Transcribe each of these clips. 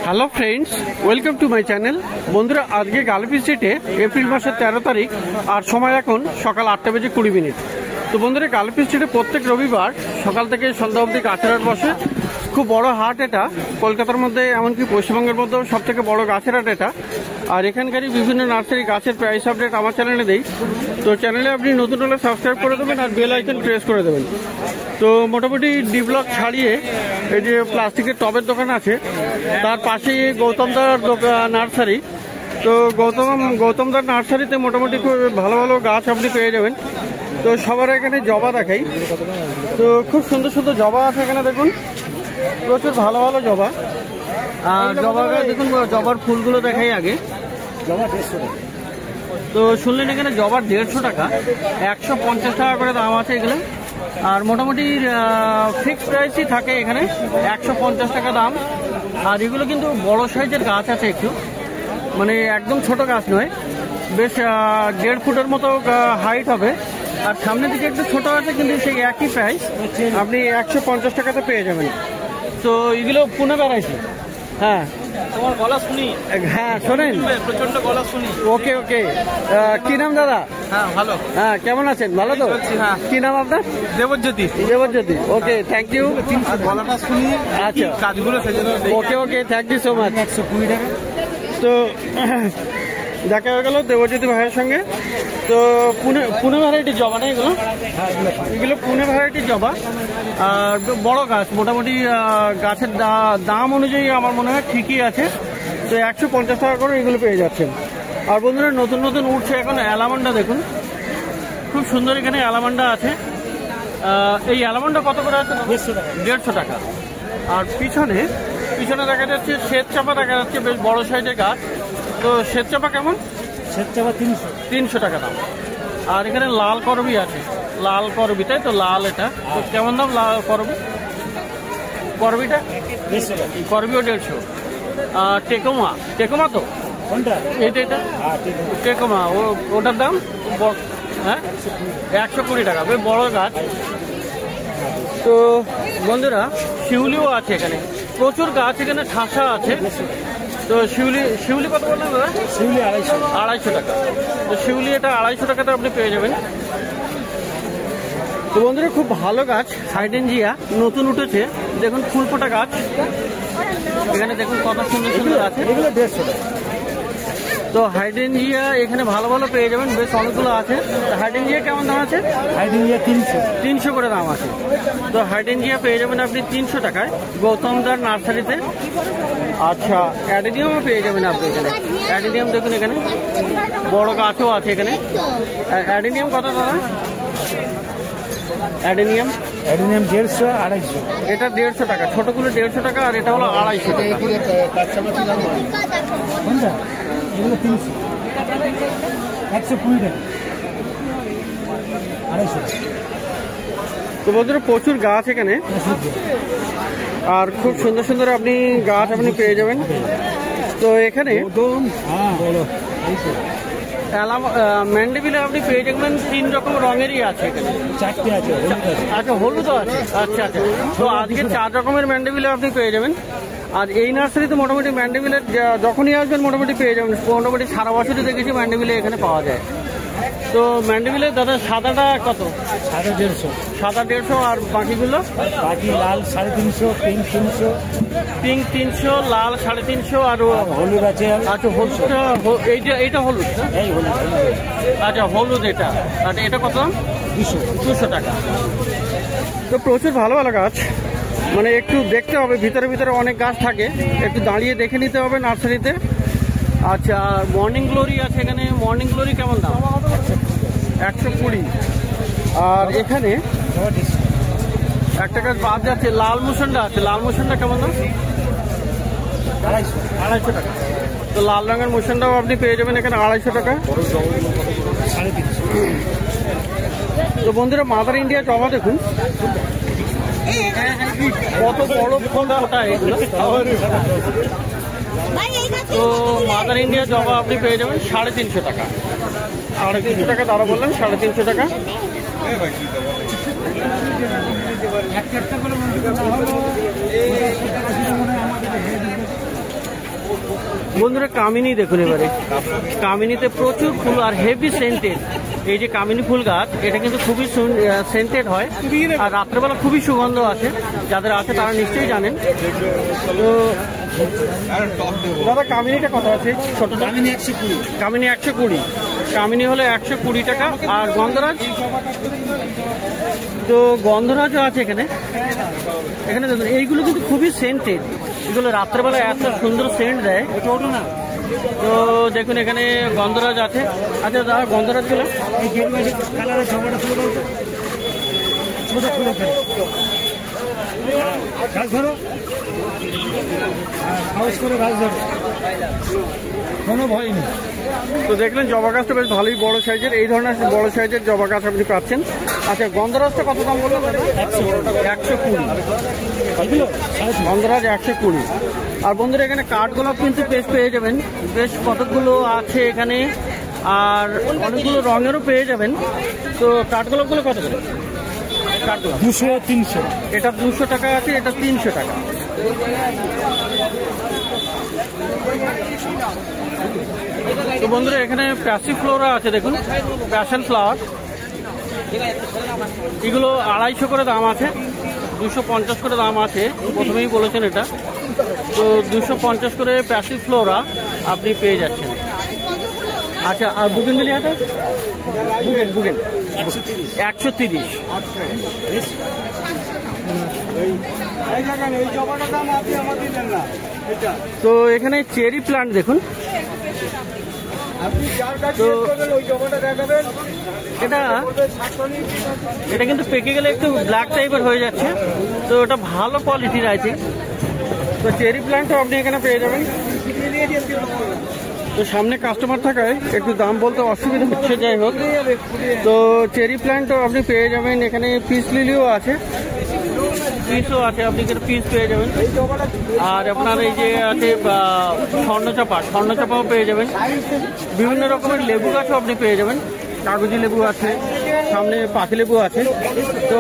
Hello friends, welcome to my channel. বন্ধুরা, আজকে গালফি স্ট্রিটে এপ্রিল মাসের 13 তারিখ আর সময় এখন সকাল 8:20। তো বন্ধুরা, গালফি স্ট্রিটে প্রত্যেক রবিবার সকাল থেকে সন্ধ্যা অবধি গাছের হাট বসে। খুব বড় হাট এটা, কলকাতার মধ্যে এমনকি পশ্চিমবঙ্গের মধ্যেও সব থেকে বড় গাছের হাট এটা। আর এখানকারই বিভিন্ন নার্সারি গাছের প্রাইস আপডেট আমার চ্যানেলে দেই। তো চ্যানেলে আপনি নতুন হলে সাবস্ক্রাইব করে দেবেন আর বেল আইকন প্রেস করে দেবেন। তো মোটামুটি ডি ব্লক ছাড়িয়ে এই যে প্লাস্টিকের টবের দোকান আছে, তার পাশেই গৌতমদার নার্সারি। তো গৌতমদার নার্সারিতে মোটামুটি খুব ভালো ভালো গাছ আপনি পেয়ে যাবেন। তো সবার এখানে জবা দেখাই। তো খুব সুন্দর সুন্দর জবা আছে এখানে, দেখুন প্রচুর ভালো ভালো জবা। আর জবা গাছ দেখুন, জবার ফুলগুলো দেখাই আগে। তো শুনলেন এখানে জবার 150 টাকা, 150 টাকা করে দাম আছে এগুলো। আর মোটামুটি ফিক্সড প্রাইসই থাকে এখানে, 150 টাকা দাম। আর এগুলো কিন্তু বড় সাইজের গাছ আছে, একটু মানে একদম ছোট গাছ নয়, বেশ 1.5 ফুটের মতো হাইট হবে। আর সামনের দিকে একটু ছোট আছে, কিন্তু সেই একই প্রাইস আপনি 150 টাকাতে পেয়ে যাবেন। তো এগুলো পুনে বেড়াইছে। হ্যাঁ, তোমার গলা শুনি। হ্যাঁ শোনেন, প্রচন্ড গলা শুনি। ওকে ওকে। কি নাম দাদা? হ্যাঁ ভালো। হ্যাঁ, কেমন আছেন? ভালো তো? হ্যাঁ। কি নাম আপনার? দেবজ্যোতি। দেবজ্যোতি, ওকে, থ্যাংক ইউ। গলাটা শুনি। আচ্ছা, কাজগুলো সেজন্য ওকে ওকে, থ্যাংক ইউ সো মাচ। 120 টাকা। তো দেখা হয়ে গেল দেবজ্যোতি ভাইয়ের সঙ্গে। তো পুনে ভ্যারাইটির জবা না এগুলো? এগুলো পুনে ভ্যারাইটির জবা। আর বড় গাছ, মোটামুটি গাছের দাম অনুযায়ী আমার মনে হয় ঠিকই আছে। তো 150 টাকা করে এগুলো পেয়ে যাচ্ছেন। আর বন্ধুরা, নতুন নতুন উঠছে এখন অ্যালামান্ডা, দেখুন খুব সুন্দর এখানে অ্যালামান্ডা আছে। এই অ্যালামান্ডা কত করে আছে? 150 টাকা। আর পিছনে দেখা যাচ্ছে শ্বেত চাপা, দেখা যাচ্ছে বেশ বড় সাইজের গাছ। তো শ্বেত চাপা কেমন? শ্বেত চাপা 300 টাকা দাম। আর এখানে লাল করবি আছে, লাল করবি, তাই তো? লাল এটা তো কেমন দাম? লাল করবিটা করবিও 150। আর টেকোমা তো কোনটা? এটা টেকোমা, ওটার দাম হ্যাঁ 120 টাকা, বেশ বড় গাছ। তো বন্ধুরা, শিউলিও আছে এখানে, প্রচুর গাছ এখানে ঠাসা আছে। তো শিউলি কত বললেন দাদা? শিউলি 250 টাকা। তো শিউলি এটা 250 টাকাতে আপনি পেয়ে যাবেন। তো বন্ধুরা, খুব ভালো গাছ হাইডেনজিয়া নতুন উঠেছে, দেখুন ফুল ফোটা গাছ। এখানে দেখুন কত সুন্দর সুন্দর আছে। এগুলো 150 টাকা। তো হাইডেনজিয়া এখানে ভালো ভালো পেয়ে যাবেন, বেশ অনেকগুলো আছে। হাইডেনজিয়া কেমন দাম আছে? হাইডেনজিয়া 300 করে দাম আছে। তো হাইডেনজিয়া পেয়ে যাবেন আপনি 300 টাকায় গৌতমদার নার্সারিতে। আচ্ছা, অ্যাডেনিয়ামও পেয়ে যাবেন আপনি এখানে। অ্যাডেনিয়াম দেখুন এখানে বড় গাছও আছে এখানে। অ্যাডেনিয়াম কত দাদা? অ্যাডেনিয়াম 150 250। এটা 150 টাকা, ছোটগুলো 150 টাকা, আর এটা হলো 250 টাকা। কোনটা? এগুলো 300, 120 টাকা, 250 টাকা। তো বন্ধুরা, প্রচুর গাছ এখানে, আর খুব সুন্দর সুন্দর আপনি গাছ আপনি পেয়ে যাবেন। তো এখানে ম্যান্ডেভিলে আপনি পেয়ে যাবেন 3 রকম রঙেরই আছে এখানে। 4টে আছে। আচ্ছা, হলুদও আছে। আচ্ছা আচ্ছা। তো আজকে 4 রকমের ম্যান্ডেভিলে আপনি পেয়ে যাবেন। আর এই নার্সারিতে মোটামুটি ম্যান্ডেভিলের যখনই আসবেন মোটামুটি পেয়ে যাবেন। মোটামুটি সারা বছরই দেখেছি ম্যান্ডেভিলে এখানে পাওয়া যায়। তো ম্যান্ডেভিলের দাদা সাদাটা কত? সাদা 150। সাদা 150। আর বাকিগুলো? বাকি লাল 350, পিঙ্ক 300। পিঙ্ক 300, লাল 350, আর হলুদ আছে। আচ্ছা, হলুদটা এইটা হলুদ না? এই হলুদ। আচ্ছা, হলুদ এটা। আচ্ছা, এটা কত দাম? 200 টাকা। তো প্রচুর ভালো ভালো গাছ, মানে একটু দেখতে হবে, ভিতরে ভিতরে অনেক গাছ থাকে, একটু দাঁড়িয়ে দেখে নিতে হবে নার্সারিতে। আচ্ছা, মর্নিং গ্লোরি আছে এখানে। মর্নিং গ্লোরি কেমন দাম? 120। আর এখানে একটা গাছ বাদ যাচ্ছে, লাল মুসন্ডা আছে। লাল মুসন্ডা কেমন দাম? 250 টাকা। তো লাল রঙের মুসন্ডাও আপনি পেয়ে যাবেন এখানে 250 টাকা। 350। তো বন্ধুরা, মাদার ইন্ডিয়া জবা দেখুন কত বড় ফল ফোটায় এগুলো। তো মাদার ইন্ডিয়া জবা আপনি পেয়ে যাবেন 350 টাকা। 350 টাকা তারা বললেন, 350 টাকা। বন্ধুরা কামিনী দেখুন এবারে, কামিনীতে প্রচুর ফুল আর হেভি সেন্টেড। এই যে কামিনী ফুল গাছ, এটা কিন্তু খুবই সেন্টেড হয় আর রাত্রেবেলা খুবই সুগন্ধ আছে। যাদের আছে তারা নিশ্চয়ই জানেন। তো দাদা কামিনীটা কত আছে? ছোটটা কামিনী 120। কামিনী 120, কামিনী হলে 120 টাকা। আর গন্ধরাজ, তো গন্ধরাজও আছে এখানে। এখানে দেখুন এইগুলো কিন্তু খুবই সেন্টেড, এগুলো রাত্রেবেলা এত সুন্দর সেন্ট দেয়। তো দেখুন এখানে গন্ধরাজ আছে। আচ্ছা দাদা গন্ধরাজ গুলো এই গেরুয়া কালারের জবাটা তুলে দাও তো। ছোট ফুলে ফেলে গাছ ধরো, হাউস করে গাছ ধরো, কোনো ভয় নেই। তো দেখলেন জবা গাছটা বেশ ভালোই বড় সাইজের, এই ধরনের বড় সাইজের জবা গাছ আপনি পাচ্ছেন। আচ্ছা গন্ধরাজটা কত দাম বললেন? 120। গন্ধরাজ 120। আর বন্ধুরা এখানে কাঠগোলাপ কিন্তু বেশ পেয়ে যাবেন, বেশ কতগুলো আছে এখানে, আর অনেকগুলো রঙেরও পেয়ে যাবেন। তো কাঠগোলাপগুলো কত করে? কাঠগোলাপ 200-300। এটা 200 টাকা আছে, এটা 300 টাকা। তো বন্ধুরা এখানে প্যাসিভ ফ্লোরা আছে, দেখুন প্যাশন ফ্লাওয়ার, এগুলো 250 করে দাম আছে, 250 করে দাম আছে। প্রথমেই বলেছেন এটা, তো 250 করে প্যাসিভ ফ্লোরা আপনি পেয়ে যাচ্ছেন। আচ্ছা আর বুগেনভিলিয়াটা? বুগেন 130। তো এখানে চেরি প্লান্ট দেখুন, তো এটা কিন্তু পেকে গেলে একটু ব্ল্যাক টাইপের হয়ে যাচ্ছে, তো এটা ভালো কোয়ালিটির আই থিঙ্ক। তো চেরি প্লান্টও আপনি এখানে পেয়ে যাবেন। তো সামনে কাস্টমার থাকায় একটু দাম বলতে অসুবিধা হচ্ছে, যাই হোক। তো চেরি প্লান্টও আপনি পেয়ে যাবেন এখানে। পিস লিলিও আছে, পিসও আছে, আপনি এখানে পিস পেয়ে যাবেন। আর আপনার এই যে আছে স্বর্ণচাপাও পেয়ে যাবেন। বিভিন্ন রকমের লেবু গাছও আপনি পেয়ে যাবেন, কাগজি লেবু আছে, সামনে পাতি লেবু আছে। তো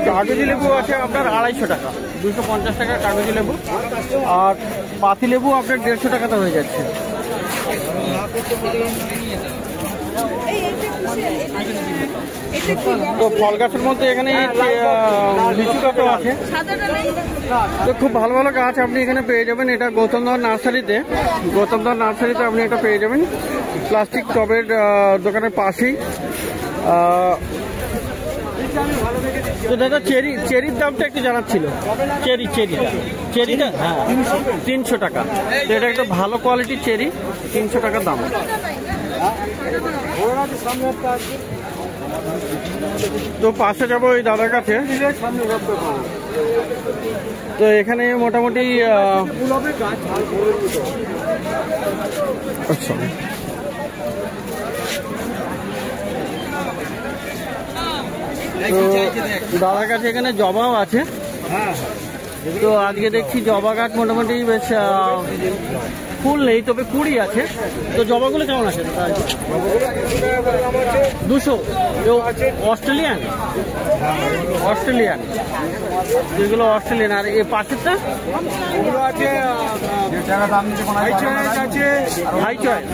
কাগজি লেবু আছে আপনার 250 টাকা, 250 টাকা কাগজি লেবু। আর পাতি লেবু আপনার 150 টাকাতে হয়ে যাচ্ছে। তো ফল গাছের মধ্যে এখানে লিচু গাছও আছে। তো খুব ভালো ভালো গাছ আপনি এখানে পেয়ে যাবেন। এটা গৌতমধর নার্সারিতে, আপনি এটা পেয়ে যাবেন প্লাস্টিক টবের দোকানের পাশেই। তো দাদা চেরির দামটা একটু জানার ছিল। চেরিটা হ্যাঁ 300 টাকা। তো এটা একটা ভালো কোয়ালিটির চেরি, 300 টাকার দাম। তো পাশে যাবো ওই দাদার কাছে। তো এখানে মোটামুটি আচ্ছা তো দাদার কাছে এখানে জবাও আছে। তো আজকে দেখছি জবা গাছ মোটামুটি বেশ ফুল নেই, তবে কুড়ি আছে। তো জবাগুলো কেমন আছে? 200। অস্ট্রেলিয়ান যেগুলো অস্ট্রেলিয়ান। আর এই পাশেরটা ওগুলো আছে হাই চয়েস,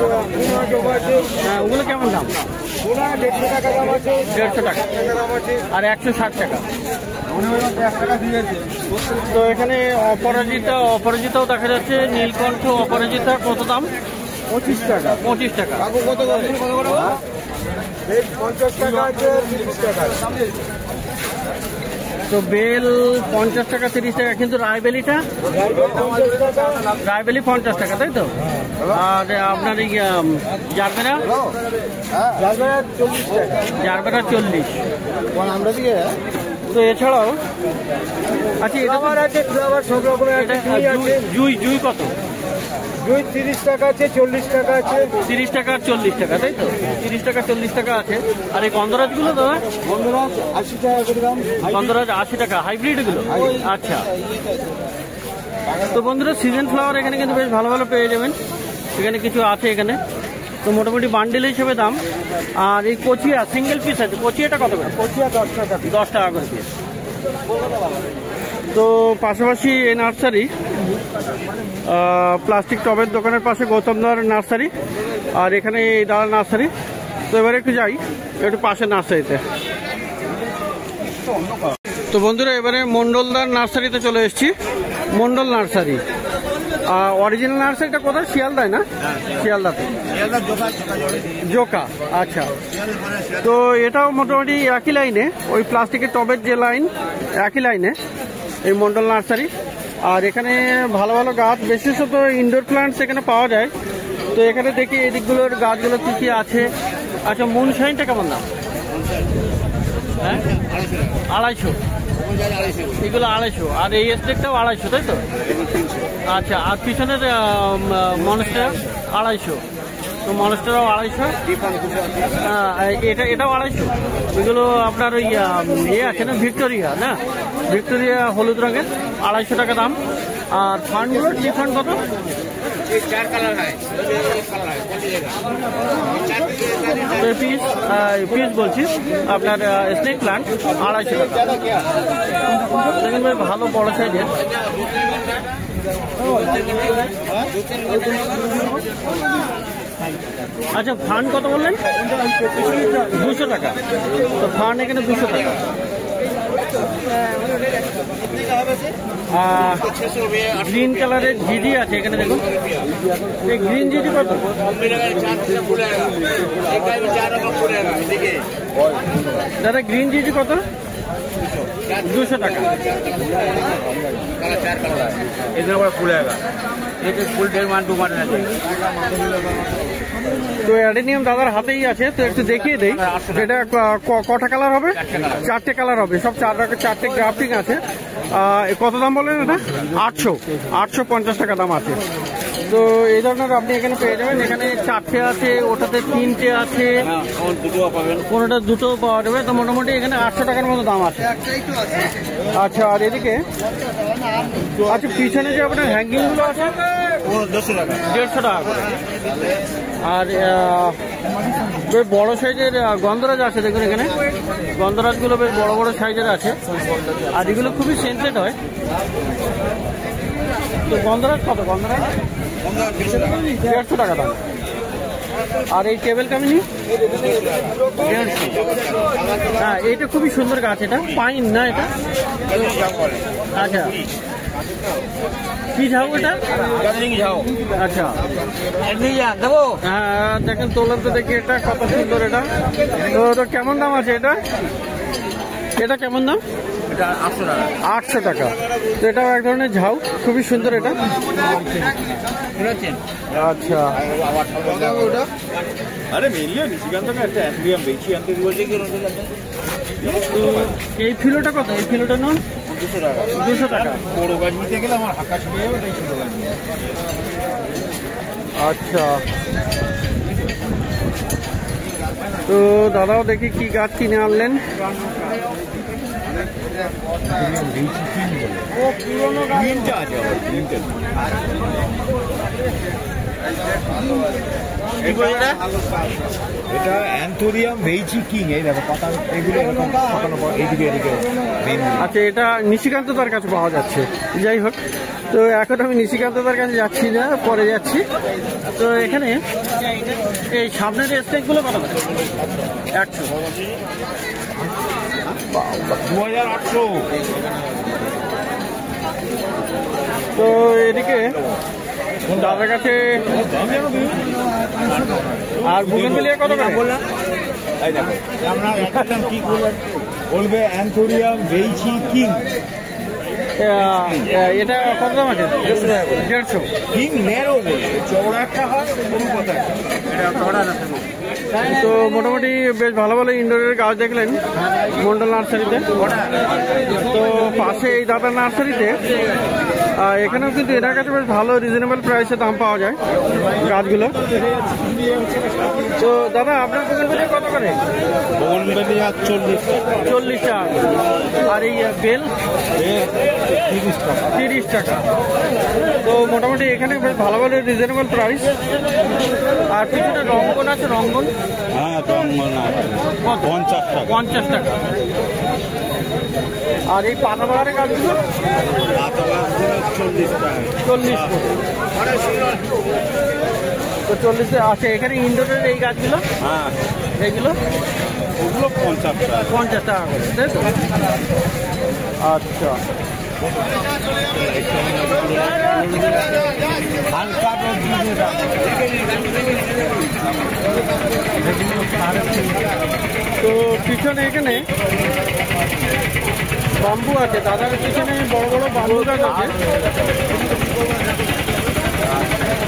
হ্যাঁ ওগুলো কেমন দাম? 150 টাকা দাম আছে, 150 টাকা আর 160 টাকা। তো এখানে অপরাজিতাও দেখা যাচ্ছে, নীলকণ্ঠ অপরাজিতা কত দাম? 25 টাকা। 25 টাকা। কত করে? 50 টাকা আছে, 30 টাকা। তো বেল 50 টাকা 30 টাকা, কিন্তু রায়বেলিটা? রায়বেলি 50 টাকা, তাই তো? আর আপনার এই জারবেরা? জারবেরা 40। তো এছাড়াও আচ্ছা জুই কত? জুই 30 টাকা আছে, 40 টাকা আছে। 30 টাকা আর 40 টাকা, তাই তো? 30 টাকা 40 টাকা আছে। আর এই গন্ধরাজগুলো দাদা? গন্ধরাজ 80 টাকা করে দাম। গন্ধরাজ 80 টাকা, হাইব্রিড এগুলো? আচ্ছা। তো বন্ধুরা সিজন ফ্লাওয়ার এখানে কিন্তু বেশ ভালো ভালো পেয়ে যাবেন, এখানে কিছু আছে এখানে। তো মোটামুটি বান্ডেল হিসেবে দাম। আর এই কচিয়া সিঙ্গেল পিস আছে, কচিয়াটা কত করে? কচিয়া 10 টাকা। 10 টাকা করে পিস। তো পাশাপাশি এই নার্সারি প্লাস্টিক টবের দোকানের পাশে গৌতমদার নার্সারি, আর এখানে এই দাদার নার্সারি। তো এবারে একটু যাই একটু পাশে নার্সারিতে। তো বন্ধুরা এবারে মন্ডলদার নার্সারিতে চলে এসেছি। মন্ডল নার্সারি, অরিজিনাল নার্সারিটা কোথায়? শিয়ালদায় না? শিয়ালদাতে জোকা। আচ্ছা, তো এটাও মোটামুটি একই লাইনে, ওই প্লাস্টিকের টবের যে লাইন একই লাইনে এই মন্ডল নার্সারি। আর এখানে ভালো ভালো গাছ, বিশেষত ইনডোর প্লান্টস এখানে পাওয়া যায়। তো এখানে দেখি এই দিকগুলোর গাছগুলো কী কী আছে। আচ্ছা, মুনশাইনটা কেমন দাম? হ্যাঁ, 250। এগুলো 250, আর এই স্টেকটাও 250, তাই তো? আচ্ছা, আর পিছনের মনস্টার 250। তো মনস্টারও 250। এটাও 250। এগুলো আপনার ওই আছে না, ভিক্টোরিয়া না, ভিক্টোরিয়া হলুদ রঙের, 250 টাকা দাম। আর ফান্ডগুলো ডিফান্ড কত? পিস বলছি আপনার স্নেক প্লান্ট 250 টাকা। দেখেন ভাই, ভালো বড় সাইজের। আচ্ছা, ফান্ড কত বললেন? 200 টাকা। তো ফান্ড এখানে 200 টাকা। গ্রিন কালারের জিজি আছে এখানে, দেখুন এই গ্রিন জিজি কত? দাদা গ্রিন জিজি কত? 200 টাকা। তো অ্যাডেনিয়াম দাদার হাতেই আছে, তো একটু দেখিয়ে দেই। এটা কটা কালার হবে? 4টে কালার হবে, সব 4টে গ্রাফটিং আছে। কত দাম বলেন এটা? 850 টাকা দাম আছে। তো এই ধরনের আপনি এখানে পেয়ে যাবেন। এখানে 4টে আছে, ওটাতে 3টে আছে, কোনোটা 2টো পাওয়া যাবে। তো মোটামুটি এখানে 800 টাকার মতো দাম আছে। আচ্ছা, আর এদিকে আচ্ছা পিছনে যে আপনার হ্যাঙ্গিংগুলো আছে 150 টাকা করে। আর বেশ বড় সাইজের গন্ধরাজ আছে, দেখুন এখানে গন্ধরাজগুলো বেশ বড় বড় সাইজের আছে। আর এগুলো খুবই সেন্সেড হয়। তো গন্ধরাজ কত? গন্ধরাজ 150 টাকা দাম। আর এই টেবিল কামিনি 150। হ্যাঁ, এইটা খুবই সুন্দর গাছ, এটা পাইন না এটা? আচ্ছা, কি ঝাউ এটা? আচ্ছা, হ্যাঁ দেখেন তোলার তো দেখি, এটা কত সুন্দর। এটা তো কেমন দাম আছে এটা? এটা কেমন দাম? 800 টাকা। তো এটাও এক ধরনের ঝাউ, খুবই সুন্দর এটা। আচ্ছা, এই ফিলোটা কত? এই ফিলোটা নন 200 টাকা। বড় গাছ নিতে গেলে আমার হাঁকা শুকিয়ে যাবে, তাই ছোট গাছ নিয়ে। আচ্ছা, তো দাদাও দেখি কি গাছ কিনে আনলেন। এটা অ্যান্থোরিয়াম ভেইচি কিং। এই দেখো পাতা, এগুলো এরকম পাতানো, এইদিকে এদিকে। আচ্ছা, এটা নিশিকান্ত তার কাছে পাওয়া যাচ্ছে। যাই হোক, তো এখন আমি নিশিকান্ত তার কাছে যাচ্ছি না, পরে যাচ্ছি। তো এখানে এই সামনের স্টেকগুলো কত? 100। 2800। তো এদিকে দাদার কাছে আর বুগেনভেলিয়া কত করে? কি বলবে? Anthurium veitchii king. এটা কত দাম আছে? 150। কিং নেরো বলে চওড়া একটা হয়, সরু পাতা। এটা চওড়া না। তো মোটামুটি বেশ ভালো ভালো ইনডোরের গাছ দেখলেন মন্ডল নার্সারিতে। তো পাশে এই দাদার নার্সারিতে এখানেও কিন্তু এনার কাছে বেশ ভালো রিজনেবল প্রাইসে দাম পাওয়া যায় গাছগুলো। তো দাদা আপনার বুগেনভেলিয়া কত করে? বুগেনভেলিয়া 40 টাকা। আর এই বেল 30 টাকা। তো মোটামুটি এখানে বেশ ভালো ভালো রিজনেবল প্রাইস। আর পিছনে রঙ্গন আছে, রঙ্গন 50 টাকা। 50 টাকা। আর এই পাতাবাহারের গাছগুলো 40 করে। তো 40 আছে। এখানে ইনডোরের এই গাছগুলো, হ্যাঁ এইগুলো ওগুলো 50 টাকা। 50 টাকা করে, তাই তো? আচ্ছা, হালকা রোদ দিয়ে তো পিছনে এখানে বাম্বু আছে, দাদার পিছনে বড় বড় বাম্বু গাছ আছে।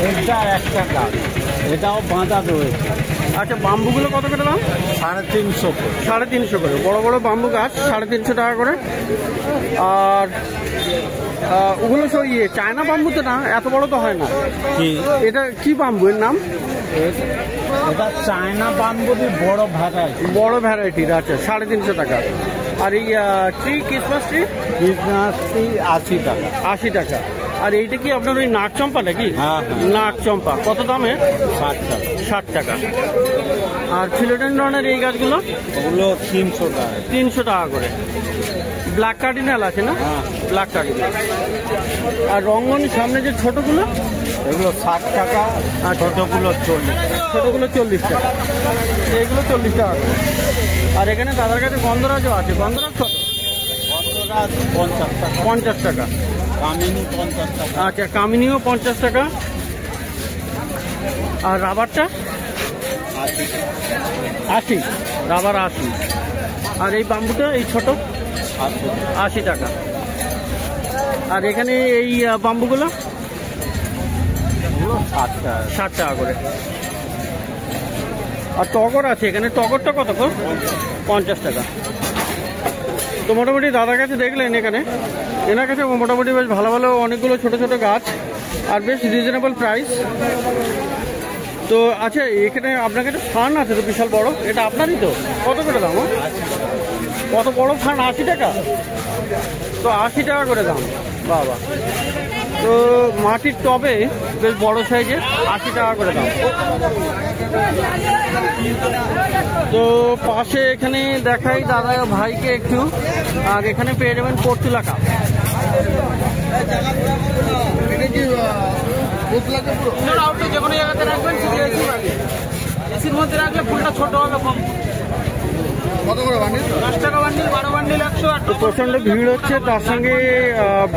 এটা 1 টাকা, এটাও বাঁধা রয়েছে। আচ্ছা, বাম্বুগুলো কত করে দাম? 350 করে। 350 করে। বড় বড় বাম্বু গাছ 350 টাকা করে। আর ওগুলো সব চায়না বাম্বু তো না, এত বড় তো হয় না। কি এটা কি বাম্বু, এর নাম? এটা চায়না বাম্বুর বড় ভ্যারাইটি। বড় ভ্যারাইটির। আচ্ছা, 350 টাকা। আর এই ট্রি, ক্রিসমাস ট্রি? ক্রিসমাসটি 80 টাকা। 80 টাকা। আর এইটা কি আপনার ওই নাক চম্পা নাকি? হ্যাঁ, হ্যাঁ। নাক চম্পা কত দামে? 60 টাকা। 60 টাকা। আর ফিলোডেন্ড্রনের এই গাছগুলো ওগুলো 300 টাকা। 300 টাকা করে। ব্ল্যাক কার্ডিনাল আছে না? হ্যাঁ। Black cardinal. আর রঙ্গনের সামনে যে ছোটগুলো, এগুলো 60 টাকা, আর ছোটগুলো 40। ছোটগুলো 40 টাকা। এইগুলো 40 টাকা করে। আর এখানে দাদার কাছে গন্ধরাজও আছে। গন্ধরাজ কত? গন্ধরাজ 50 টাকা। 50 টাকা। কামিনী 50 টাকা। আচ্ছা, কামিনীও 50 টাকা। আর রাবারটা 80 টাকা। 80। রাবার 80। আর এই বাম্বুটা এই ছোট 80 টাকা। 80 টাকা। আর এখানে এই বাম্বুগুলো এগুলো 60 টাকা। 60 টাকা করে। আর টগর আছে এখানে। টগরটা কত করে? 50 টাকা। তো মোটামুটি দাদার কাছে দেখলেন, এখানে এনার কাছে মোটামুটি বেশ ভালো ভালো অনেকগুলো ছোট ছোট গাছ আর বেশ রিজনেবল প্রাইস। তো আচ্ছা, এখানে আপনার কাছে ফান আছে তো বিশাল বড়, এটা আপনারই তো? কত করে দাম? কত বড় ফান? 80 টাকা। তো 80 টাকা করে দাম। বাবা। তো মাটির টবে বেশ বড় সাইজের, 80 টাকা করে দাম। তো পাশে এখানে দেখাই দাদা ভাইকে একটু। আর এখানে পেয়ে যাবেন পর্তুলা কাপ। যে কোনো জায়গাতে রাখবেন, এসির মধ্যে রাখলে ফুলটা ছোট হবে, কম। কত করে বান্ডিল? 10 টাকা বান্ডিল, 12 বান্ডিল 100। তো প্রচণ্ড ভিড় হচ্ছে, তার সঙ্গে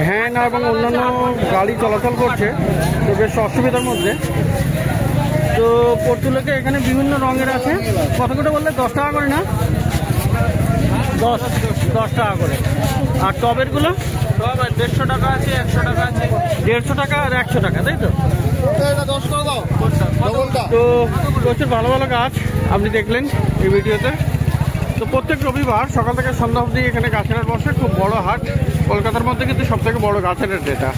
ভ্যান এবং অন্যান্য গাড়ি চলাচল করছে, তো বেশ অসুবিধার মধ্যে। তো পর্তুলাকে এখানে বিভিন্ন রঙের আছে। কত করে বললে? 10 টাকা করে না? 10 টাকা করে। আর টবেরগুলো? টব 150 টাকা আছে, 100 টাকা আছে। 150 টাকা আর 100 টাকা, তাই তো? তো প্রচুর ভালো ভালো গাছ আপনি দেখলেন এই ভিডিওতে। তো প্রত্যেক রবিবার সকাল থেকে সন্ধ্যা অবধি এখানে গাছের হাট বসে। খুব বড় হাট, কলকাতার মধ্যে কিন্তু সব থেকে বড় গাছের হাট এটা।